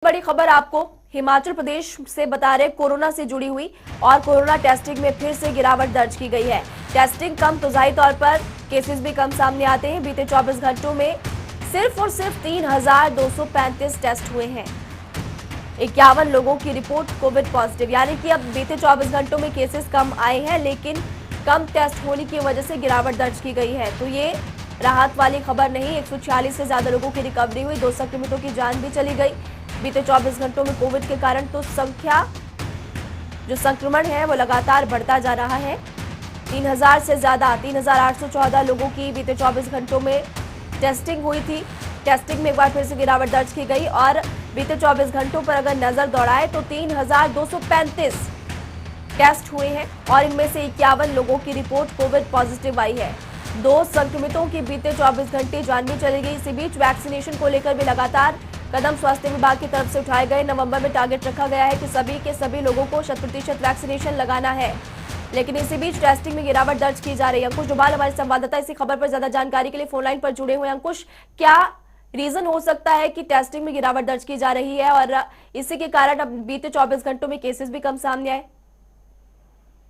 बड़ी खबर आपको हिमाचल प्रदेश से बता रहे कोरोना से जुड़ी हुई और कोरोना टेस्टिंग में फिर से गिरावट दर्ज की गई है। टेस्टिंग कम तो जाहिर तौर पर केसेस भी कम सामने आते हैं। बीते 24 घंटों में सिर्फ और सिर्फ 3,235 टेस्ट हुए हैं। 51 लोगों की रिपोर्ट कोविड पॉजिटिव, यानी कि अब बीते 24 घंटों में केसेस कम आए हैं, लेकिन कम टेस्ट होने की वजह से गिरावट दर्ज की गई है। तो ये राहत वाली खबर नहीं। 146 से ज्यादा लोगों की रिकवरी हुई, 2 संक्रमितों की जान भी चली गई। बीते 24 घंटों में कोविड के कारण तो संख्या जो संक्रमण है वो लगातार बढ़ता जा रहा है। 3,000 से ज्यादा 3,814 लोगों की बीते 24 घंटों में टेस्टिंग हुई थी। टेस्टिंग में एक बार फिर से गिरावट दर्ज की गई और बीते 24 घंटों पर अगर नजर दौड़ाए तो 3,235 टेस्ट हुए हैं और इनमें से 51 लोगों की रिपोर्ट कोविड पॉजिटिव आई है। 2 संक्रमितों की बीते 24 घंटे जान भी चली गई। इसी बीच वैक्सीनेशन को लेकर भी लगातार कदम स्वास्थ्य विभाग की तरफ से उठाए गए। नवंबर में टारगेट रखा गया है कि सभी के सभी लोगों को 100% वैक्सीनेशन लगाना है, लेकिन इसी बीच टेस्टिंग में गिरावट दर्ज की जा रही है। अंकुश डोभाल हमारे संवाददाता इसी खबर पर ज्यादा जानकारी के लिए फोन लाइन पर जुड़े हुए हैं। अंकुश, क्या रीजन हो सकता है कि टेस्टिंग में गिरावट दर्ज की जा रही है और इसी के कारण अब बीते 24 घंटों में केसेस भी कम सामने आए?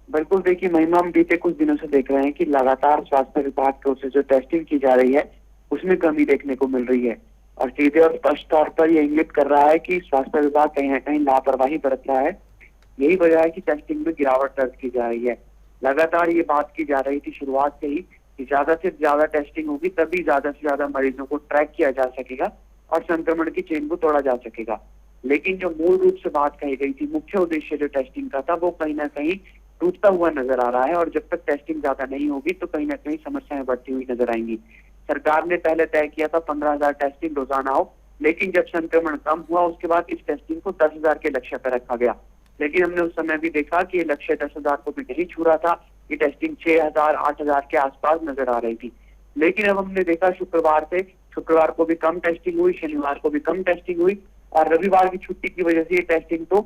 बिल्कुल, देखिए महिमा, हम बीते कुछ दिनों से देख रहे हैं कि लगातार स्वास्थ्य विभाग की ओर से जो टेस्टिंग की जा रही है उसमें कमी देखने को मिल रही है और सीधे और स्पष्ट तौर पर यह इंगित कर रहा है कि स्वास्थ्य विभाग कहीं न कहीं लापरवाही बरत रहा है। यही वजह है कि टेस्टिंग में गिरावट दर्ज की जा रही है। लगातार ये बात की जा रही थी शुरुआत से ही कि ज्यादा से ज्यादा टेस्टिंग होगी तभी ज्यादा से ज्यादा मरीजों को ट्रैक किया जा सकेगा और संक्रमण की चेन को तोड़ा जा सकेगा। लेकिन जो मूल रूप से बात कही गई थी, मुख्य उद्देश्य जो टेस्टिंग का था, वो कहीं ना कहीं टूटता हुआ नजर आ रहा है और जब तक टेस्टिंग ज्यादा नहीं होगी तो कहीं ना कहीं समस्याएं बढ़ती हुई नजर आएंगी। सरकार ने पहले तय किया था 15,000 टेस्टिंग रोजाना हो, लेकिन जब संक्रमण कम हुआ उसके बाद इस टेस्टिंग को 10,000 के लक्ष्य पर रखा गया। लेकिन हमने उस समय भी देखा कि ये लक्ष्य 10,000 को भी नहीं छू रहा था। ये टेस्टिंग 6,000 8,000 के आसपास नजर आ रही थी। लेकिन अब हमने देखा शुक्रवार को भी कम टेस्टिंग हुई, शनिवार को भी कम टेस्टिंग हुई और रविवार की छुट्टी की वजह से ये टेस्टिंग तो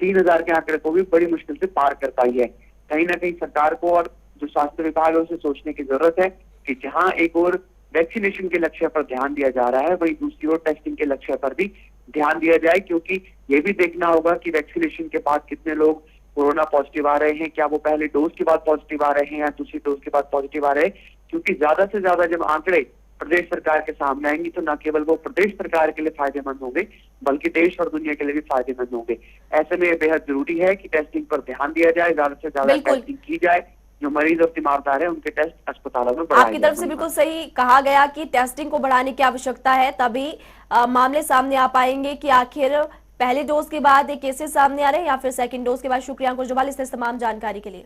3,000 के आंकड़े को भी बड़ी मुश्किल से पार कर पाई है। कहीं ना कहीं सरकार को और जो स्वास्थ्य विभाग है उसे सोचने की जरूरत है कि जहां एक और वैक्सीनेशन के लक्ष्य पर ध्यान दिया जा रहा है, वहीं दूसरी ओर टेस्टिंग के लक्ष्य पर भी ध्यान दिया जाए, क्योंकि ये भी देखना होगा कि वैक्सीनेशन के बाद कितने लोग कोरोना पॉजिटिव आ रहे हैं, क्या वो पहले डोज के बाद पॉजिटिव आ रहे हैं या दूसरी डोज के बाद पॉजिटिव आ रहे हैं। क्योंकि ज्यादा से ज्यादा जब आंकड़े प्रदेश सरकार के सामने आएंगी तो न केवल वो प्रदेश सरकार के लिए फायदेमंद होंगे बल्कि देश और दुनिया के लिए भी फायदेमंद होंगे। ऐसे में बेहद जरूरी है कि टेस्टिंग पर ध्यान दिया जाए, ज्यादा से ज्यादा टेस्टिंग की जाए, जो मरीज और तीमारदार है उनके टेस्ट अस्पतालों में बढ़ाए। आपकी तरफ से बिल्कुल सही कहा गया कि टेस्टिंग को बढ़ाने की आवश्यकता है, तभी मामले सामने आ पाएंगे कि आखिर पहले डोज के बाद केसेस सामने आ रहे हैं या फिर सेकंड डोज के बाद। शुक्रिया अंकुश डोभाल इस तमाम जानकारी के लिए।